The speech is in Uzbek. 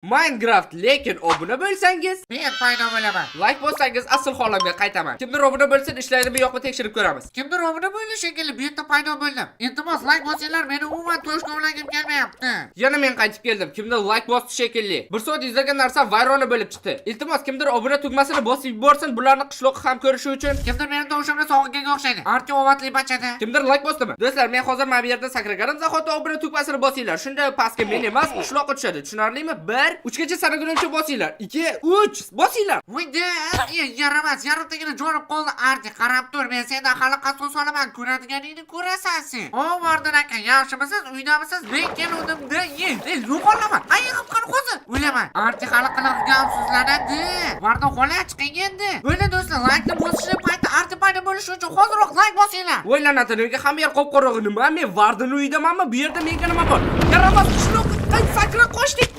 Minecraft lekin obuna bo'lsangiz, Men paydo bo'laman. like bossangiz asl holamga qaytaman. Kimdir obuna bo'lsin, ishlaydimi yo'qmi tekshirib ko'ramiz. Kimdir obuna bo'ldi shekilli, bu yerda paydo bo'ldim. Iltimos like bosinglar, meni umuman to'shqa ulagim kelmayapti. Yana men qaytib keldim. Kimdir like bosdi shekilli. Bir soat izlagan narsa vayrona bo'lib chiqdi. Iltimos kimdir obuna tugmasini bosib yuborsin, bularni qishloqqa ham ko'rishi uchun. Kimdir meni tovushimni sog'inga o'xshaydi. Arti ovatli bachada. Kimdir like bosdimi? Do'stlar, men hozir mana bu yerda sakraganim zahoti obuna tugmasini bosinglar. Shunda pastga men emas, qishloqqa tushadi. Tushunarlimi? 1 3 gacha sanaguncha bosinglar. 2 3 bosinglar. Voyda, yaramas, yarimtagina jo'nib qoldi. Arti qarab tur, men sendan hali qasos olaman. Ko'radiganingni ko'rasan sen. O, Vardon aka, yaxshimisiz? Uydamisiz? Men keluvdim-da, yo'qolaman. Ayiqib qani hozir. O'laman. Arti hali qiliq gamsizlanadi. Vardon xola chiqing endi. Bo'ldi do'stlar, like-ni bosishni payti arti paydo bo'lishi uchun hozirroq like bosinglar. O'ylanadi, nega hamma yer qop-qorong'i nima? Men Vardon uyidamanmi? Bu yerda menga nima bor? Yaramas qishloq, sakrab qochdik.